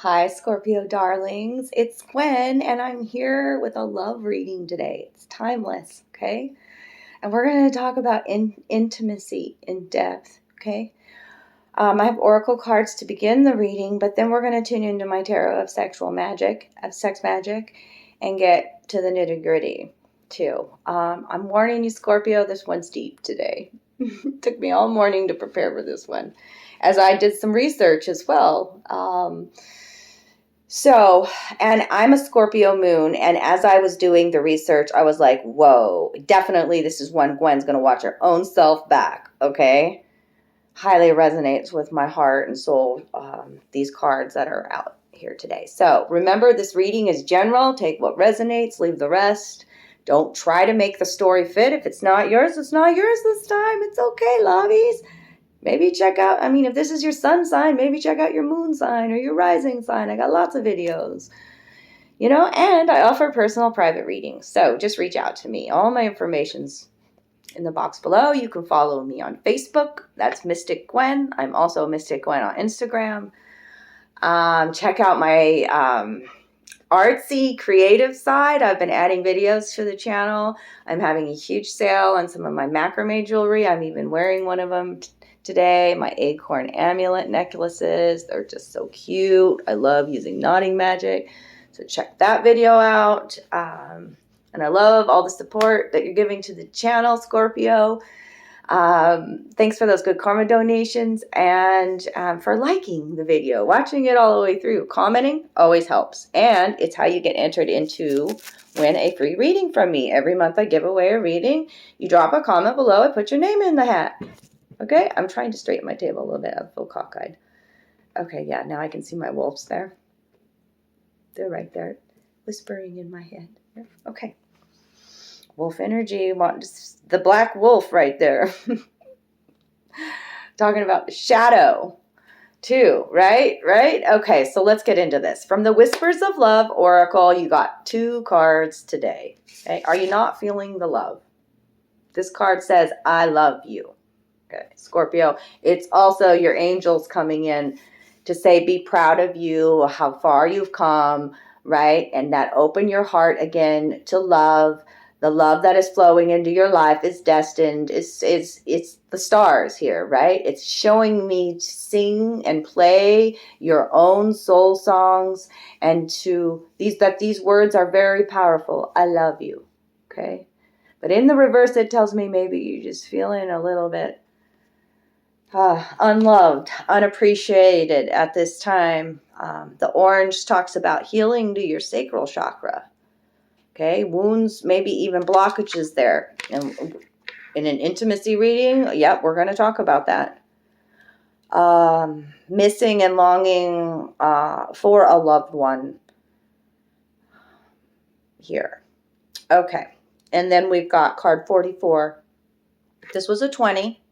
Hi, Scorpio darlings. It's Gwyn, and I'm here with a love reading today. It's timeless, okay? And we're going to talk about intimacy in depth, okay? I have oracle cards to begin the reading, but then we're going to tune into my tarot of sexual magic, of sex magic, and get to the nitty gritty too. I'm warning you, Scorpio, this one's deep today. Took me all morning to prepare for this one, as I did some research as well. And I'm a Scorpio moon, and as I was doing the research, I was like, whoa, definitely this is one Gwen's going to watch her own self back, okay? Highly resonates with my heart and soul, these cards that are out here today. So remember, this reading is general. Take what resonates, leave the rest. Don't try to make the story fit. If it's not yours, it's not yours this time. It's okay, lovies. Maybe check out, if this is your sun sign, maybe check out your moon sign or your rising sign. I got lots of videos, and I offer personal private readings. So just reach out to me. All my information's in the box below. You can follow me on Facebook. That's Mystic Gwen. I'm also Mystic Gwen on Instagram. Check out my artsy creative side. I've been adding videos to the channel. I'm having a huge sale on some of my macrame jewelry. I'm even wearing one of them today. My acorn amulet necklaces. They're just so cute. I love using knotting magic. So check that video out. And I love all the support that you're giving to the channel, Scorpio. Thanks for those good karma donations and for liking the video, watching it all the way through. Commenting always helps. And it's how you get entered into win a free reading from me. Every month I give away a reading. You drop a comment below, I put your name in the hat. Okay, I'm trying to straighten my table a little bit. I feel cockeyed. Okay, yeah, now I can see my wolves there. They're right there, whispering in my head. Okay. Wolf energy, the black wolf right there. Talking about the shadow too, right? Okay, so let's get into this. From the Whispers of Love Oracle, you got 2 cards today. Okay, are you not feeling the love? This card says, I love you. Okay, Scorpio, it's also your angels coming in to say, be proud of you, how far you've come, right? And that open your heart again to love. The love that is flowing into your life is destined. It's the stars here, right? It's showing me to sing and play your own soul songs, and these words are very powerful. I love you, okay? But in the reverse, it tells me maybe you're just feeling a little bit unloved, unappreciated at this time. The orange talks about healing to your sacral chakra. Okay, wounds, maybe even blockages there. And in an intimacy reading, yep, we're going to talk about that. Missing and longing for a loved one here. Okay, and then we've got card 44. This was a 20.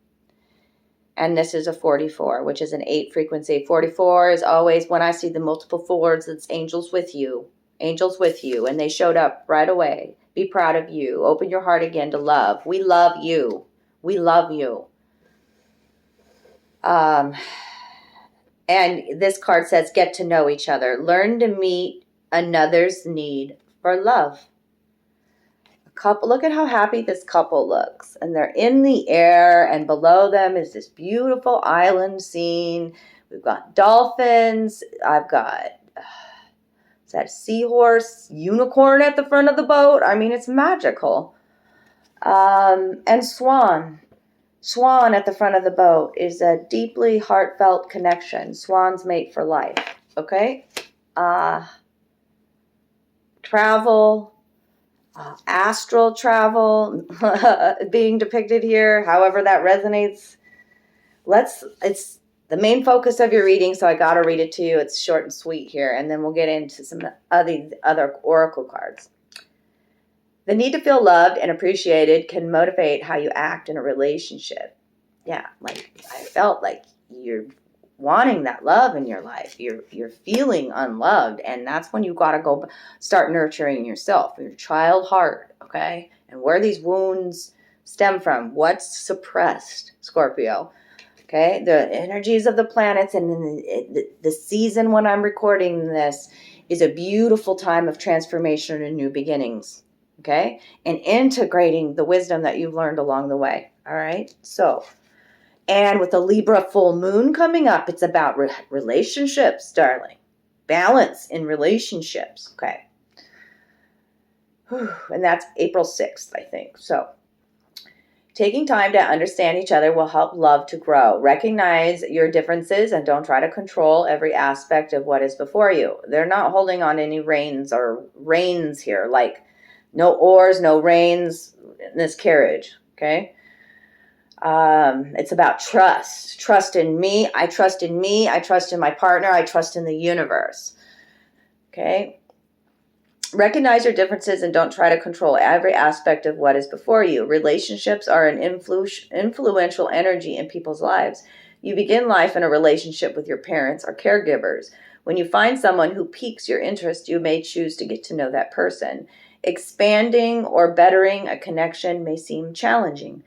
And this is a 44, which is an 8 frequency. 44 is always, when I see the multiple fours, it's angels with you. Angels with you. And they showed up right away. Be proud of you. Open your heart again to love. We love you. We love you. And this card says, get to know each other. Learn to meet another's need for love. Couple, look at how happy this couple looks, and they're in the air, and below them is this beautiful island scene. We've got dolphins. I've got is that seahorse, unicorn at the front of the boat. I mean, it's magical. And swan at the front of the boat is a deeply heartfelt connection. Swans mate for life. Okay. Travel. Astral travel being depicted here, however that resonates. It's the main focus of your reading, so I gotta read it to you. It's short and sweet here, and then we'll get into some other oracle cards. The need to feel loved and appreciated can motivate how you act in a relationship. Yeah, like I felt like you're wanting that love in your life. You're feeling unloved, and that's when you got to go start nurturing yourself, your child heart, okay? And where these wounds stem from, what's suppressed, Scorpio. Okay, the energies of the planets and the season when I'm recording this is a beautiful time of transformation and new beginnings. Okay, and integrating the wisdom that you've learned along the way. All right, so, and with the Libra full moon coming up, it's about relationships, darling. Balance in relationships. Okay. And that's April 6th, I think. So, taking time to understand each other will help love to grow. Recognize your differences and don't try to control every aspect of what is before you. They're not holding on any reins here, like no oars, no reins in this carriage, okay? It's about trust. Trust in me. I trust in me. I trust in my partner. I trust in the universe, okay? Recognize your differences and don't try to control every aspect of what is before you. Relationships are an influential energy in people's lives. You begin life in a relationship with your parents or caregivers. When you find someone who piques your interest, you may choose to get to know that person. Expanding or bettering a connection may seem challenging.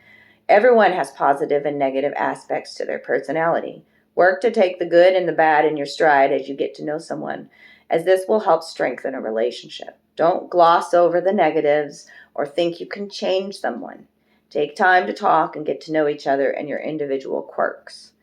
Everyone has positive and negative aspects to their personality. Work to take the good and the bad in your stride as you get to know someone, as this will help strengthen a relationship. Don't gloss over the negatives or think you can change someone. Take time to talk and get to know each other and your individual quirks.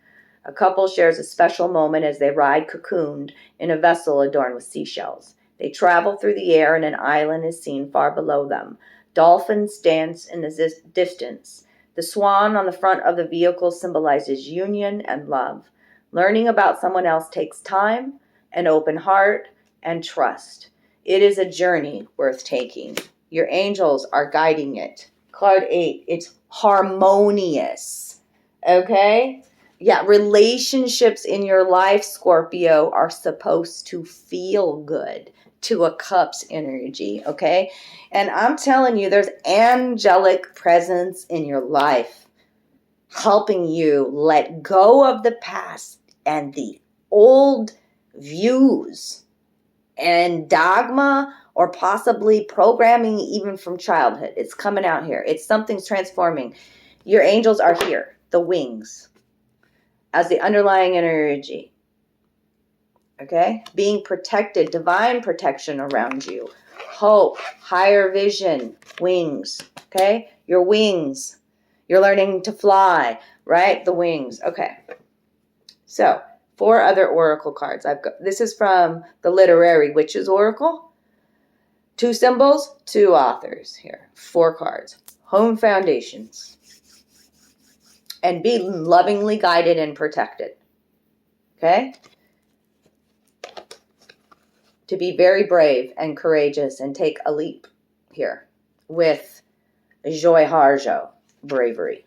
A couple shares a special moment as they ride cocooned in a vessel adorned with seashells. They travel through the air and an island is seen far below them. Dolphins dance in the distance. The swan on the front of the vehicle symbolizes union and love. Learning about someone else takes time, an open heart, and trust. It is a journey worth taking. Your angels are guiding it. Card 8, it's harmonious. Okay? Yeah, relationships in your life, Scorpio, are supposed to feel good to a cup's energy, okay? And I'm telling you, there's angelic presence in your life helping you let go of the past and the old views and dogma or possibly programming even from childhood. It's coming out here. Something's transforming. Your angels are here, the wings, as the underlying energy. Okay? Being protected, divine protection around you. Hope, higher vision, wings. Okay? Your wings. You're learning to fly, right? The wings. Okay. So, 4 other oracle cards. This is from the Literary Witches Oracle. 2 symbols, 2 authors here. 4 cards. Home foundations. And be lovingly guided and protected. Okay? To be very brave and courageous and take a leap here with joy harjo, bravery.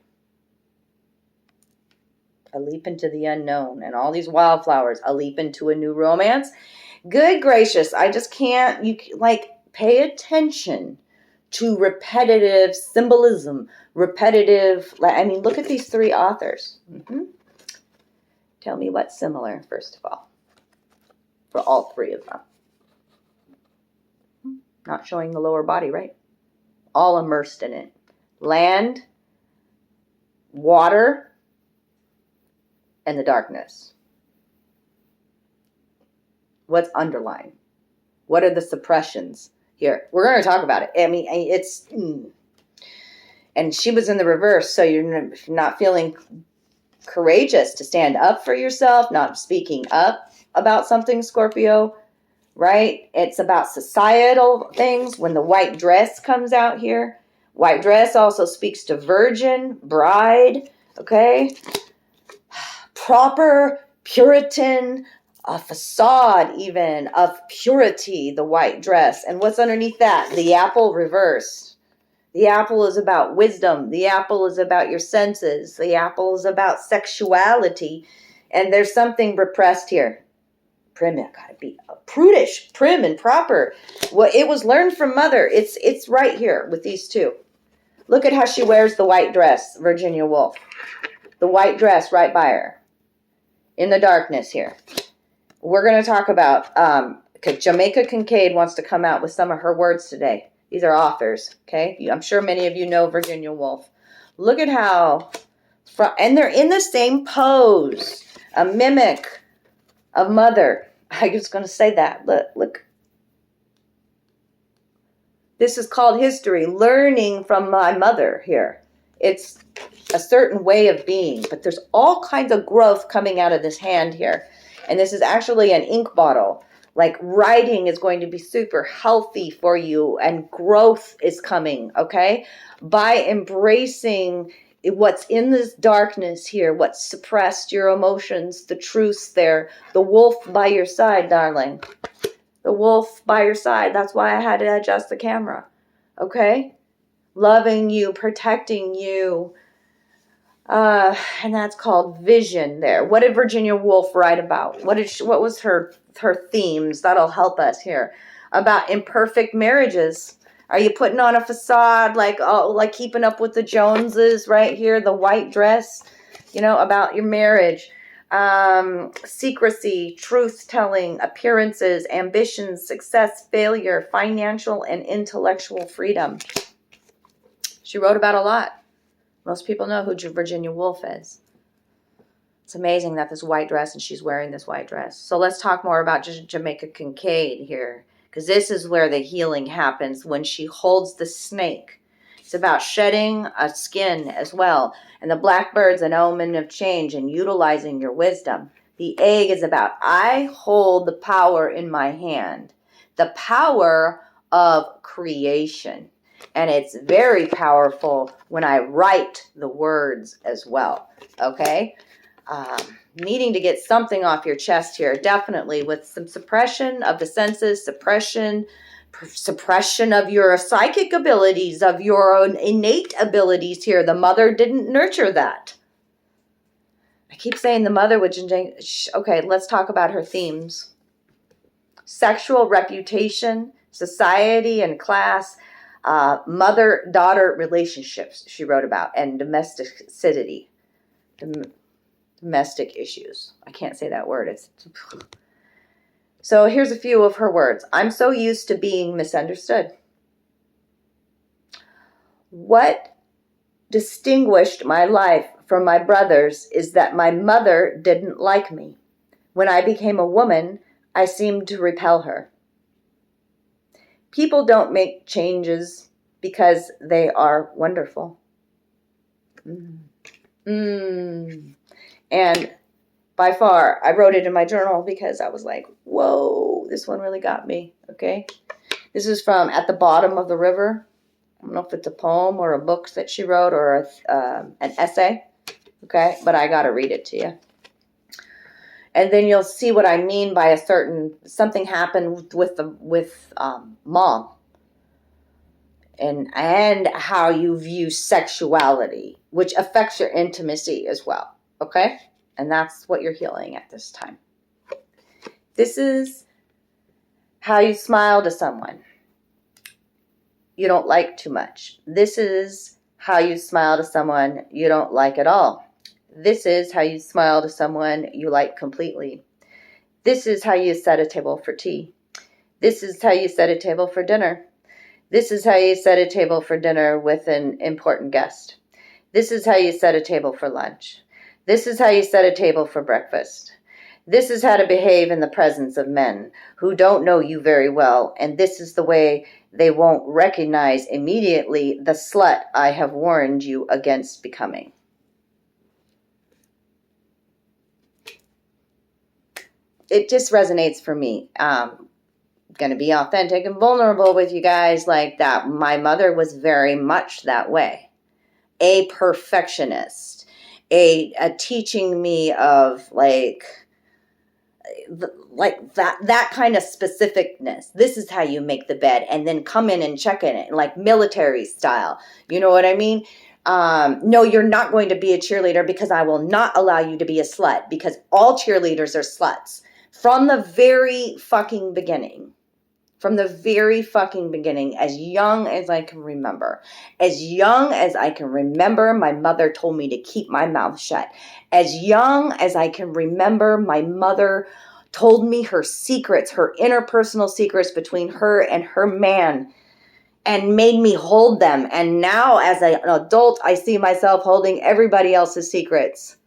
A leap into the unknown and all these wildflowers, a leap into a new romance. Good gracious, I just can't, pay attention to repetitive symbolism, look at these 3 authors. Tell me what's similar, first of all, for all 3 of them. Not showing the lower body, right? All immersed in it. Land, water, and the darkness. What's underlying? What are the suppressions here? We're going to talk about it. I mean, it's... And she was in the reverse, so you're not feeling courageous to stand up for yourself, not speaking up about something, Scorpio, right? It's about societal things. When the white dress comes out here, white dress also speaks to virgin, bride, okay? Proper, Puritan, a facade even of purity, the white dress. And what's underneath that? The apple reversed. The apple is about wisdom. The apple is about your senses. The apple is about sexuality. And there's something repressed here. Prim, I gotta be prudish, prim and proper. Well, it was learned from mother. It's right here with these 2. Look at how she wears the white dress, Virginia Woolf. The white dress right by her. In the darkness here. We're going to talk about, Jamaica Kincaid wants to come out with some of her words today. These are authors, okay? I'm sure many of you know Virginia Woolf. Look at how And they're in the same pose, a mimic of mother. I was going to say that. Look. This is called history, learning from my mother here. It's a certain way of being, but there's all kinds of growth coming out of this hand here. And this is actually an ink bottle. Like writing is going to be super healthy for you, and growth is coming, okay? By embracing what's in this darkness here, what's suppressed, your emotions, the truths there, the wolf by your side, darling. The wolf by your side. That's why I had to adjust the camera. Okay? Loving you, protecting you. And that's called vision there. What did Virginia Woolf write about? What was her themes? That'll help us here. About imperfect marriages. Are you putting on a facade like keeping up with the Joneses right here, the white dress, about your marriage? Secrecy, truth-telling, appearances, ambitions, success, failure, financial and intellectual freedom. She wrote about a lot. Most people know who Virginia Woolf is. It's amazing that this white dress, and she's wearing this white dress. So let's talk more about Jamaica Kincaid here, because this is where the healing happens when she holds the snake. It's about shedding a skin as well. And the blackbird's an omen of change and utilizing your wisdom. The egg is about, I hold the power in my hand. The power of creation. And it's very powerful when I write the words as well. Okay? Needing to get something off your chest here. Definitely with some suppression of the senses, suppression of your psychic abilities, of your innate abilities here. The mother didn't nurture that. I keep saying the mother would. Okay, let's talk about her themes. Sexual reputation, society and class, mother-daughter relationships she wrote about, and domesticity. Domestic issues. I can't say that word. So here's a few of her words. I'm so used to being misunderstood. What distinguished my life from my brothers is that my mother didn't like me. When I became a woman, I seemed to repel her. People don't make changes because they are wonderful. And by far, I wrote it in my journal because I was like, whoa, this one really got me, okay? This is from At the Bottom of the River. I don't know if it's a poem or a book that she wrote or an essay, okay? But I got to read it to you. And then you'll see what I mean by something happened with mom. And how you view sexuality, which affects your intimacy as well, okay? And that's what you're healing at this time. This is how you smile to someone you don't like too much. This is how you smile to someone you don't like at all. This is how you smile to someone you like completely. This is how you set a table for tea. This is how you set a table for dinner. This is how you set a table for dinner with an important guest. This is how you set a table for lunch. This is how you set a table for breakfast. This is how to behave in the presence of men who don't know you very well, and this is the way they won't recognize immediately the slut I have warned you against becoming. It just resonates for me. Going to be authentic and vulnerable with you guys like that. My mother was very much that way. A perfectionist. A teaching me of like that kind of specificness. This is how you make the bed, and then come in and check in it like military style. You know what I mean? No, you're not going to be a cheerleader because I will not allow you to be a slut, because all cheerleaders are sluts from the very fucking beginning. From the very fucking beginning, as young as I can remember. As young as I can remember, my mother told me to keep my mouth shut. As young as I can remember, my mother told me her secrets, her interpersonal secrets between her and her man and made me hold them. And now as an adult, I see myself holding everybody else's secrets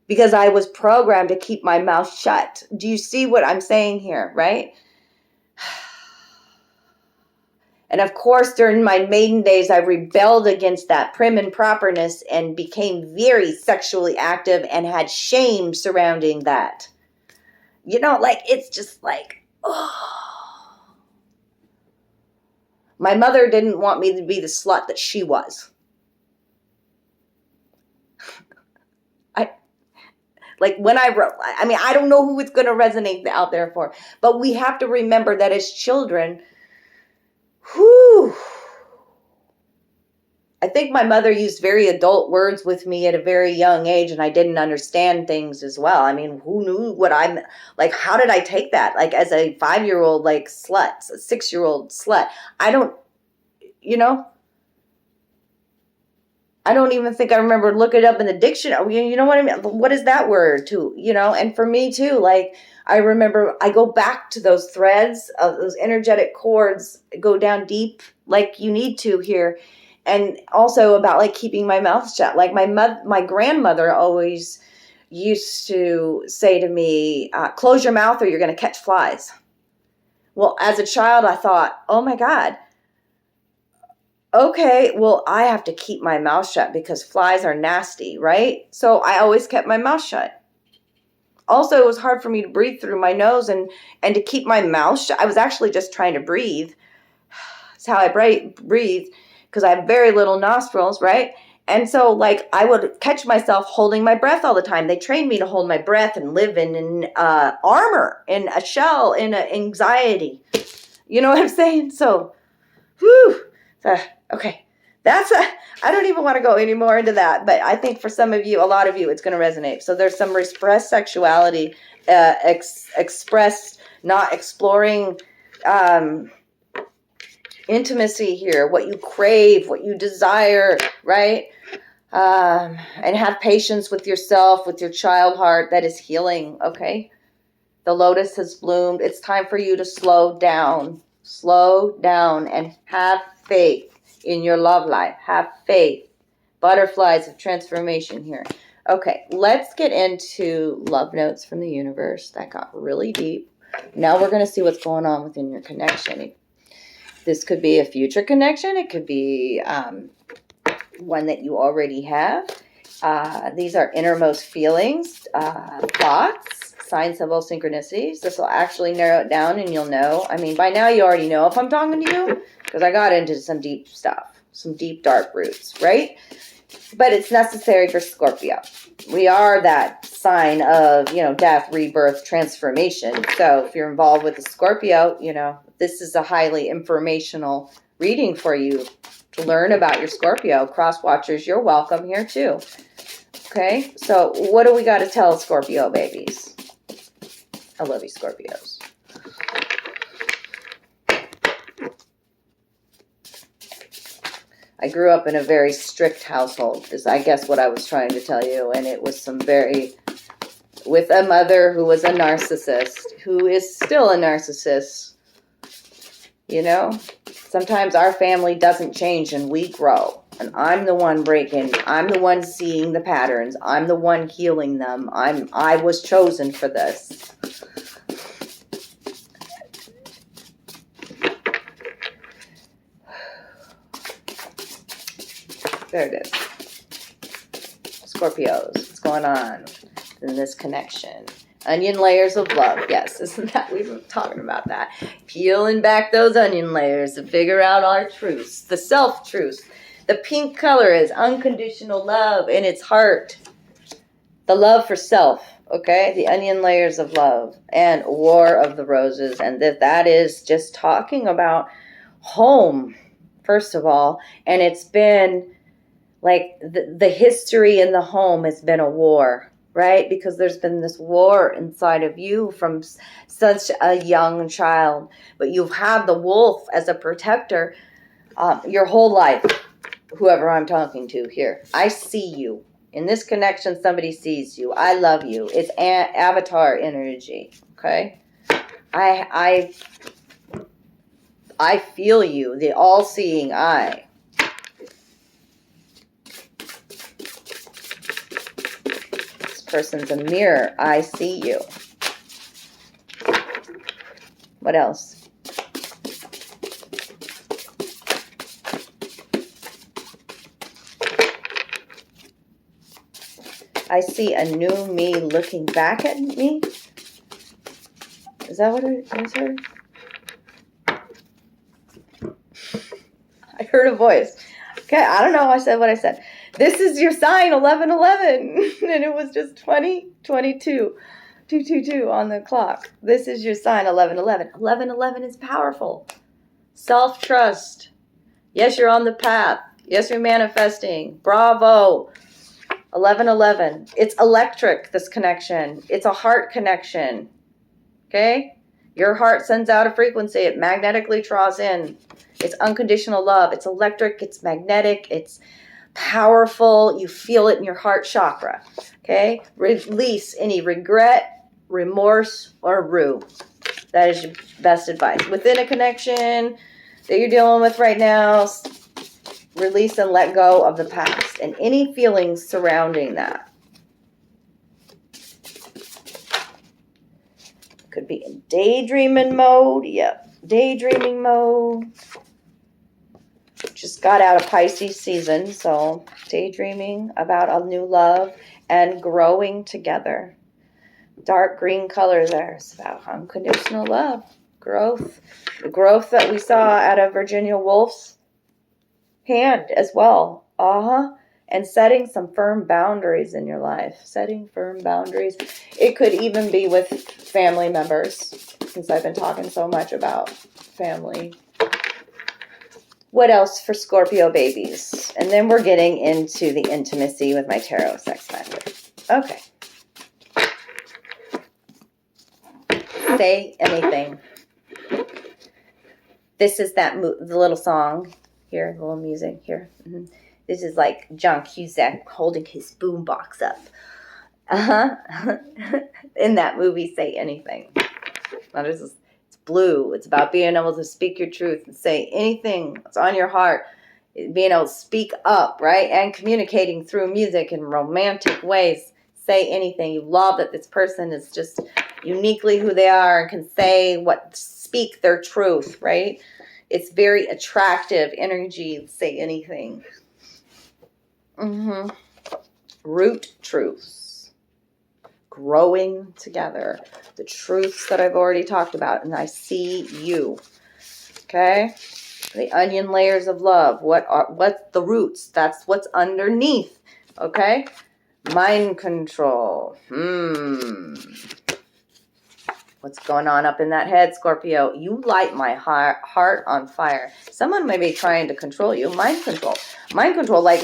because I was programmed to keep my mouth shut. Do you see what I'm saying here, right? And of course, during my maiden days, I rebelled against that prim and properness and became very sexually active and had shame surrounding that. You know, like, it's just like, oh. My mother didn't want me to be the slut that she was. Like when I wrote, I mean, I don't know who it's going to resonate out there for, but we have to remember that as children, I think my mother used very adult words with me at a very young age, and I didn't understand things as well. I mean, who knew what I'm like? How did I take that? Like as a 5-year-old, like slut, a 6-year-old slut. I don't, you know, I don't even think I remember looking it up in the dictionary. You know what I mean? What is that word too? You know, and for me too, like I remember I go back to those threads of those energetic cords, go down deep like you need to here. And also about like keeping my mouth shut. Like my grandmother always used to say to me, close your mouth or you're going to catch flies. Well, as a child, I thought, oh my God. Okay, well, I have to keep my mouth shut because flies are nasty, right? So I always kept my mouth shut. Also, it was hard for me to breathe through my nose and to keep my mouth shut. I was actually just trying to breathe. That's how I breathe because I have very little nostrils, right? And so, like, I would catch myself holding my breath all the time. They trained me to hold my breath and live in armor, in a shell, in anxiety. You know what I'm saying? So, whew. Okay, I don't even want to go any more into that, but I think for some of you, a lot of you, it's going to resonate. So there's some repressed sexuality, expressed, not exploring intimacy here, what you crave, what you desire, right? And have patience with yourself, with your child heart that is healing, okay? The lotus has bloomed. It's time for you to slow down and have faith in your love life. Have faith. Butterflies of transformation here. Okay, let's get into love notes from the universe. That got really deep. Now we're going to see what's going on within your connection. This could be a future connection. It could be one that you already have. These are innermost feelings, thoughts, signs, symbols, synchronicities. This will actually narrow it down and you'll know. I mean, by now you already know if I'm talking to you because I got into some deep stuff, some deep dark roots, right? But it's necessary for Scorpio. We are that sign of, death, rebirth, transformation. So if you're involved with the Scorpio, this is a highly informational reading for you to learn about your Scorpio. Cross watchers, you're welcome here too. Okay, so what do we got to tell Scorpio babies? I love you, Scorpios. I grew up in a very strict household, is I guess what I was trying to tell you. And it was with a mother who was a narcissist, who is still a narcissist. Sometimes our family doesn't change and we grow. And I'm the one breaking. I'm the one seeing the patterns. I'm the one healing them. I was chosen for this. There it is. Scorpios, what's going on in this connection? Onion layers of love. Yes, isn't that, we were talking about that. Peeling back those onion layers to figure out our truths, the self-truths. The pink color is unconditional love in its heart. The love for self, okay? The onion layers of love and War of the Roses. And that is just talking about home, first of all. And it's been like the history in the home has been a war, right? Because there's been this war inside of you from such a young child. But you've had the wolf as a protector your whole life. Whoever I'm talking to here, I see you. In this connection, somebody sees you. I love you. It's avatar energy, okay? I I feel you, the all-seeing eye. This person's a mirror. I see you. What else? I see a new me looking back at me. Is that what I heard? I heard a voice. Okay, I don't know. I said what I said. This is your sign, 1111. And it was just 2022. 222 on the clock. This is your sign, 1111. 1111 is powerful. Self-trust. Yes, you're on the path. Yes, you're manifesting. Bravo. 1111. It's electric, this connection. It's a heart connection. Okay? Your heart sends out a frequency. It magnetically draws in. It's unconditional love. It's electric. It's magnetic. It's powerful. You feel it in your heart chakra. Okay? Release any regret, remorse, or rue. That is your best advice. Within a connection that you're dealing with right now, release and let go of the past and any feelings surrounding that. Could be in daydreaming mode. Yep, daydreaming mode. Just got out of Pisces season, so daydreaming about a new love and growing together. Dark green color there is about unconditional love, growth. The growth that we saw out of Virginia Woolf's hand as well. And setting some firm boundaries in your life. Setting firm boundaries. It could even be with family members, since I've been talking so much about family. What else for Scorpio babies? And then we're getting into the intimacy with my tarot sex magic. Okay. Say anything. This is that the little song here, the little music here. Mm-hmm. This is like John Cusack holding his boombox up. In that movie, Say Anything. It's blue. It's about being able to speak your truth and say anything that's on your heart. Being able to speak up, right? And communicating through music in romantic ways. Say anything. You love that this person is just uniquely who they are and can speak their truth, right? It's very attractive energy. Say anything. Root truths. Growing together. The truths that I've already talked about. And I see you. Okay? The onion layers of love. What's the roots? That's what's underneath. Okay? Mind control. What's going on up in that head, Scorpio? You light my heart on fire. Someone may be trying to control you. Mind control. Mind control, like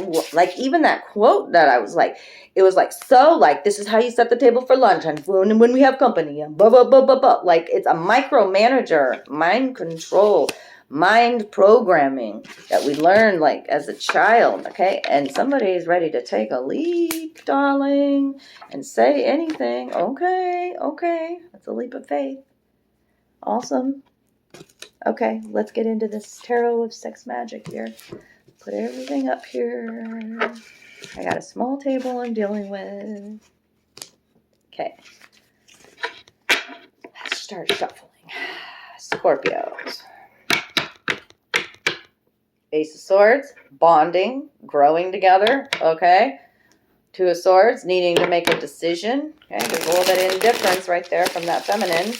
even that quote that I was like, it was like, so like, this is how you set the table for lunch and when we have company and blah, blah, blah, blah, blah. Like it's a micromanager. Mind control. Mind programming that we learned like as a child, okay? And somebody is ready to take a leap, darling, and say anything. Okay. That's a leap of faith. Awesome. Okay, let's get into this tarot of sex magic here. Put everything up here. I got a small table I'm dealing with. Okay. Let's start shuffling. Scorpios. Ace of Swords, bonding, growing together, okay? Two of Swords, needing to make a decision. Okay, there's a little bit of indifference right there from that feminine.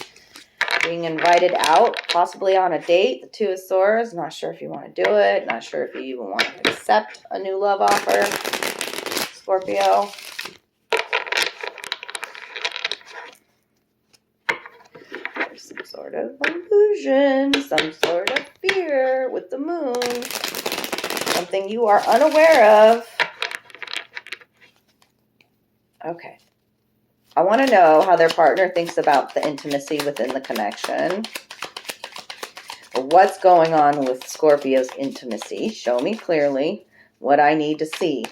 Being invited out, possibly on a date. The Two of Swords, not sure if you want to do it. Not sure if you even want to accept a new love offer. Scorpio. There's some sort of illusion, some sort of fear with the moon. Something you are unaware of. Okay. I want to know how their partner thinks about the intimacy within the connection. What's going on with Scorpio's intimacy? Show me clearly what I need to see.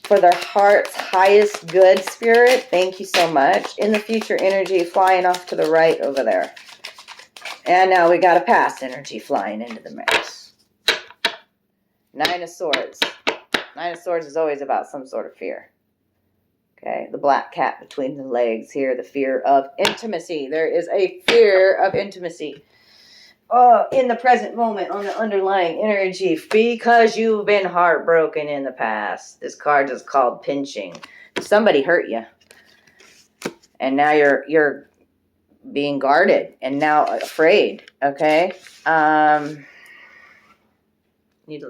For their heart's highest good, Spirit, thank you so much. In the future energy, flying off to the right over there. And now we got a past energy flying into the mix. Nine of Swords. Nine of Swords is always about some sort of fear. Okay, the black cat between the legs here, the fear of intimacy. There is a fear of intimacy in the present moment on the underlying energy because you've been heartbroken in the past. This card is called pinching. Somebody hurt you. And now you're being guarded and now afraid, okay?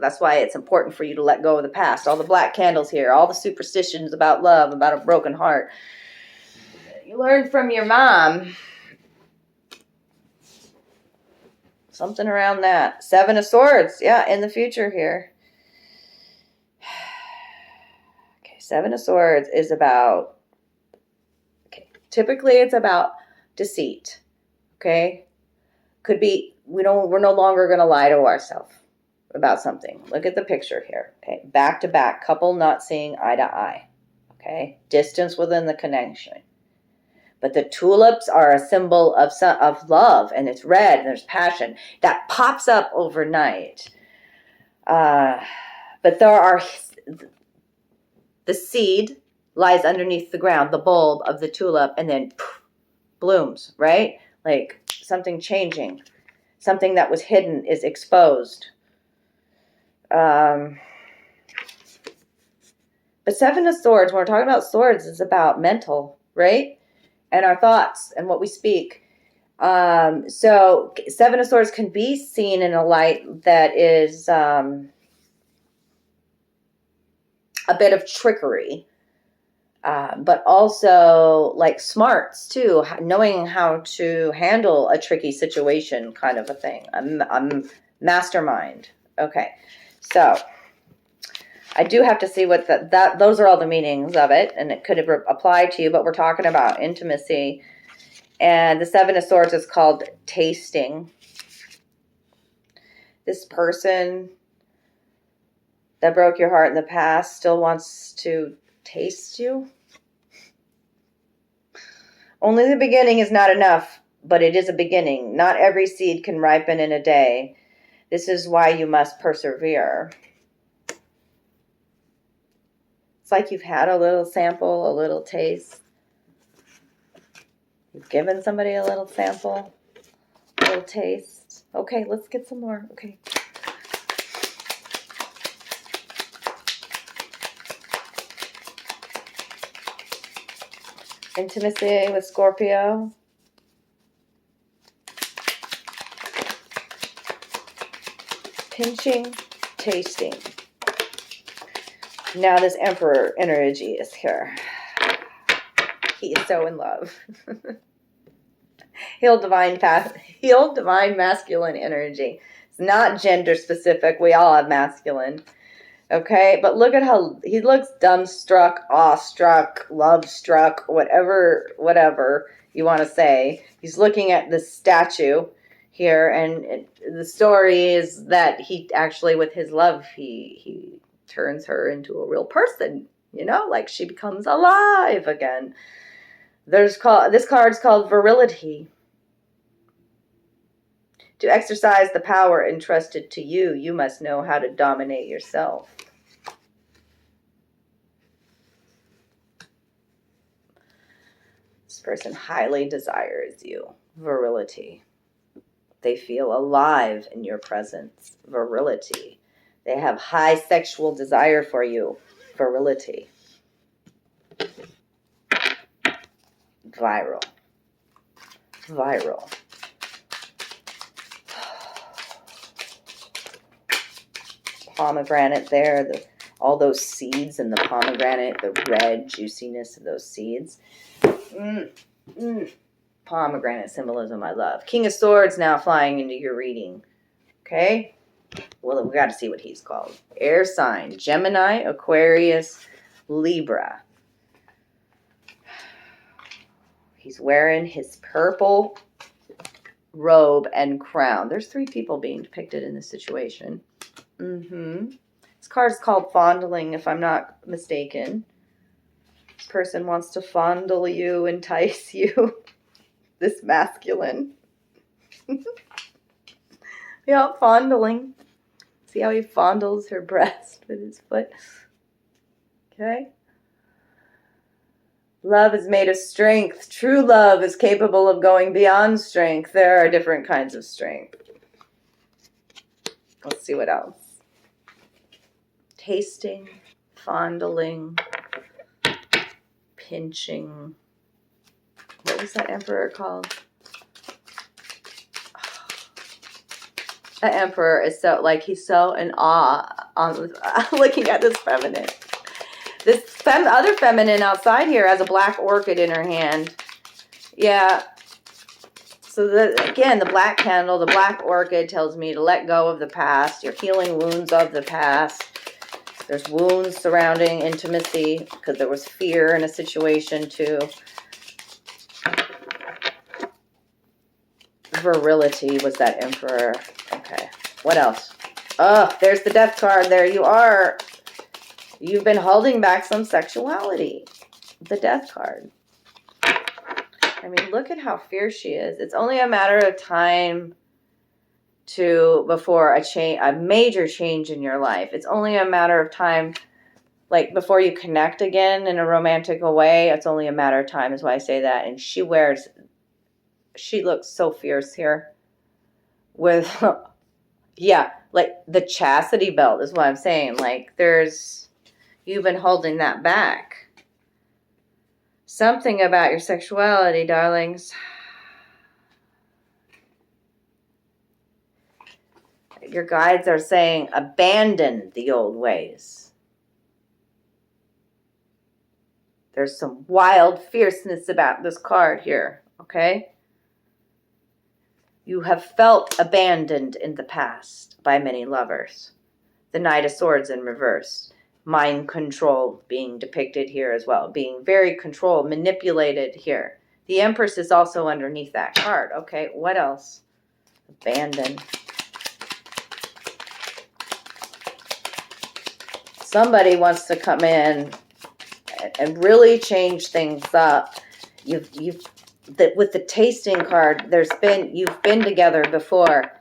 That's why it's important for you to let go of the past. All the black candles here, all the superstitions about love, about a broken heart. You learned from your mom. Something around that. Seven of Swords, yeah, in the future here. Okay, Seven of Swords is about, typically it's about deceit, okay? Could be, we're no longer going to lie to ourselves about something. Look at the picture here. Okay, back to back, couple not seeing eye to eye. Okay, distance within the connection. But the tulips are a symbol of love, and it's red, and there's passion that pops up overnight. But there are, the seed lies underneath the ground, the bulb of the tulip, and then poof, blooms, right? Like something changing, something that was hidden is exposed. But Seven of Swords, when we're talking about swords, is about mental, right? And our thoughts and what we speak. So Seven of Swords can be seen in a light that is a bit of trickery, but also like smarts too, knowing how to handle a tricky situation kind of a thing. I'm mastermind. Okay. So I do have to see what those are all the meanings of it, and it could have applied to you, but we're talking about intimacy. And the Seven of Swords is called tasting. This person that broke your heart in the past still wants to taste you. Only the beginning is not enough, but it is a beginning. Not every seed can ripen in a day. This is why you must persevere. It's like you've had a little sample, a little taste. You've given somebody a little sample, a little taste. Okay, let's get some more. Okay. Intimacy with Scorpio. Pinching, tasting. Now this Emperor energy is here. He is so in love. He'll divine masculine energy. It's not gender specific. We all have masculine. Okay, but look at how he looks dumbstruck, awestruck, love-struck, whatever you want to say. He's looking at this statue here, and the story is that he actually, with his love, he turns her into a real person, like she becomes alive again. This card's called virility. To exercise the power entrusted to you, you must know how to dominate yourself. This person highly desires you. Virility. They feel alive in your presence. Virility. They have high sexual desire for you. Virility. Viral. Pomegranate there. All those seeds in the pomegranate. The red juiciness of those seeds. Pomegranate symbolism I love. King of Swords now flying into your reading. Okay? Well, we got to see what he's called. Air sign. Gemini, Aquarius, Libra. He's wearing his purple robe and crown. There's 3 people being depicted in this situation. This card is called fondling, if I'm not mistaken. This person wants to fondle you, entice you. This masculine. Yeah, fondling. See how he fondles her breast with his foot? Okay. Love is made of strength. True love is capable of going beyond strength. There are different kinds of strength. Let's see what else. Tasting, fondling, pinching. What was that emperor called? That emperor is so, like, he's so in awe on looking at this feminine. This other feminine outside here has a black orchid in her hand. Yeah. So, again, the black candle, the black orchid tells me to let go of the past. You're healing wounds of the past. There's wounds surrounding intimacy because there was fear in a situation too. Virility was that emperor. Okay. What else? Oh, there's the death card. There you are. You've been holding back some sexuality. The death card. I mean, look at how fierce she is. It's only a matter of time before a major change in your life. It's only a matter of time, like before you connect again in a romantic way. It's only a matter of time is why I say that. And she looks so fierce here with, yeah, like the chastity belt is what I'm saying. Like you've been holding that back. Something about your sexuality, darlings. Your guides are saying, abandon the old ways. There's some wild fierceness about this card here, okay? You have felt abandoned in the past by many lovers. The Knight of Swords in reverse. Mind control being depicted here as well. Being very controlled, manipulated here. The Empress is also underneath that card. Okay, what else? Abandon. Somebody wants to come in and really change things up. With the tasting card, you've been together before,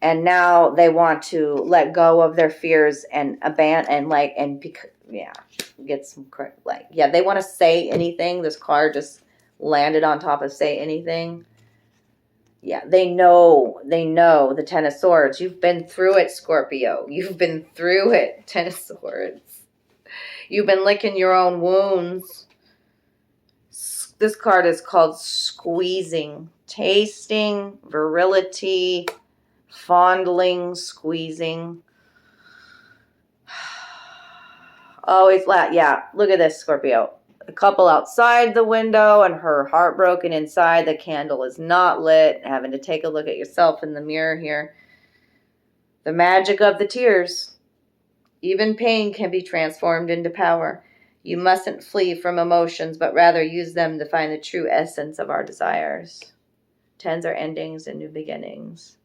and now they want to let go of their fears and abandon get some they want to say anything. This card just landed on top of say anything. Yeah, they know the Ten of Swords. You've been through it, Scorpio. You've been through it, Ten of Swords. You've been licking your own wounds. This card is called squeezing, tasting, virility, fondling, squeezing. Always yeah, look at this, Scorpio. A couple outside the window and her heart broken inside. The candle is not lit. Having to take a look at yourself in the mirror here. The magic of the tears. Even pain can be transformed into power. You mustn't flee from emotions, but rather use them to find the true essence of our desires. Tens are endings and new beginnings.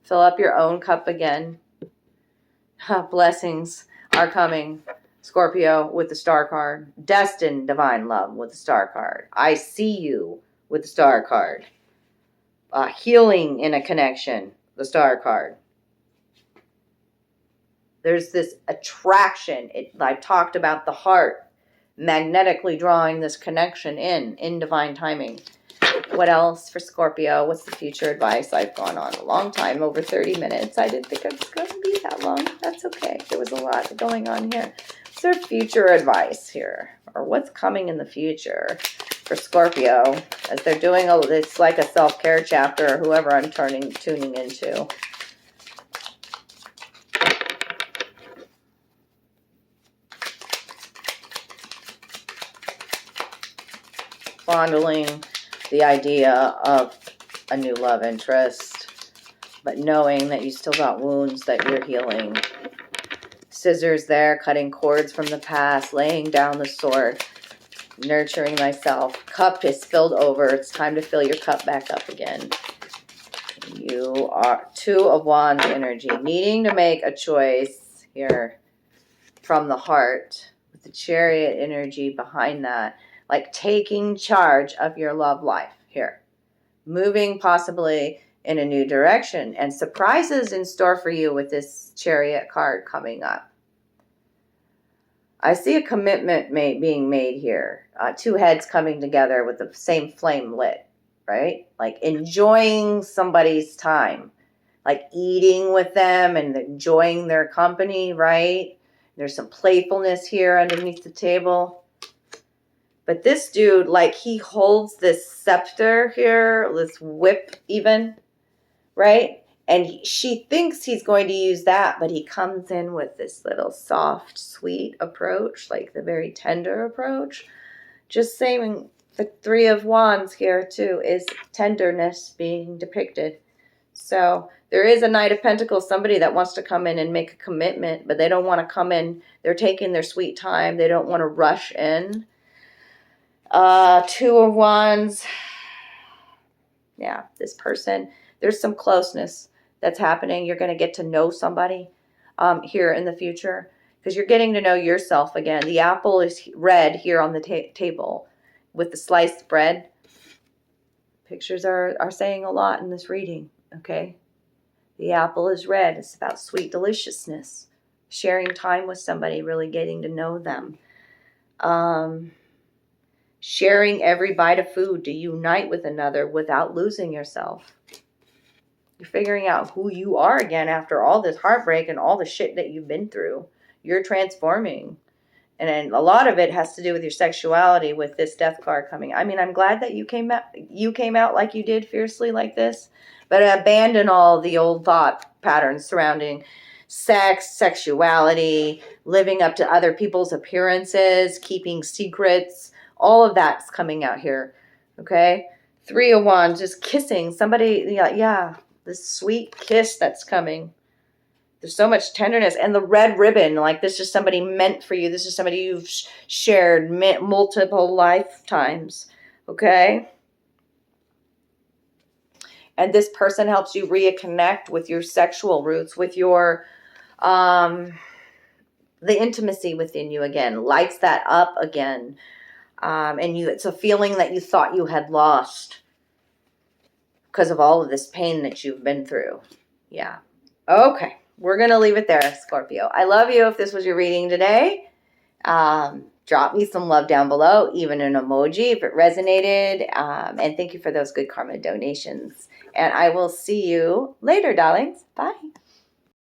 Fill up your own cup again. Blessings are coming. Scorpio with the star card. Destined divine love with the star card. I see you with the star card. Healing in a connection, the star card. There's this attraction. I talked about the heart magnetically drawing this connection in divine timing. What else for Scorpio? What's the future advice? I've gone on a long time, over 30 minutes. I didn't think it was going to be that long. That's okay. There was a lot going on here. What's their future advice here? Or what's coming in the future for Scorpio? As they're doing it's like a self-care chapter, or whoever I'm tuning into. Fondling the idea of a new love interest, but knowing that you still got wounds that you're healing. Scissors there, cutting cords from the past, laying down the sword, nurturing myself. Cup is filled over. It's time to fill your cup back up again. You are Two of Wands energy, needing to make a choice here from the heart, with the Chariot energy behind that. Like taking charge of your love life here. Moving possibly in a new direction, and surprises in store for you with this Chariot card coming up. I see a commitment being made here. Two heads coming together with the same flame lit, right? Like enjoying somebody's time, like eating with them and enjoying their company, right? There's some playfulness here underneath the table. But this dude, like, he holds this scepter here, this whip even, right? And she thinks he's going to use that, but he comes in with this little soft, sweet approach, like the very tender approach. Just saying, the Three of Wands here, too, is tenderness being depicted. So there is a Knight of Pentacles, somebody that wants to come in and make a commitment, but they don't want to come in. They're taking their sweet time. They don't want to rush in. Two of Wands. Yeah, this person, there's some closeness that's happening. You're going to get to know somebody here in the future because you're getting to know yourself again. The apple is red here on the table with the sliced bread. Pictures are saying a lot in this reading, okay? The apple is red. It's about sweet deliciousness. Sharing time with somebody, really getting to know them. Sharing every bite of food to unite with another without losing yourself. You're figuring out who you are again after all this heartbreak and all the shit that you've been through. You're transforming. And then a lot of it has to do with your sexuality with this death card coming. I mean, I'm glad that you came out like you did, fiercely like this. But abandon all the old thought patterns surrounding sex, sexuality, living up to other people's appearances, keeping secrets. All of that's coming out here, okay? Three of Wands, just kissing somebody. Yeah, this sweet kiss that's coming. There's so much tenderness. And the red ribbon, like this is somebody meant for you. This is somebody you've shared multiple lifetimes, okay? And this person helps you reconnect with your sexual roots, with your, the intimacy within you again, lights that up again. And it's a feeling that you thought you had lost because of all of this pain that you've been through. Yeah. Okay. We're going to leave it there, Scorpio. I love you. If this was your reading today, drop me some love down below, even an emoji if it resonated. And thank you for those good karma donations. And I will see you later, darlings. Bye.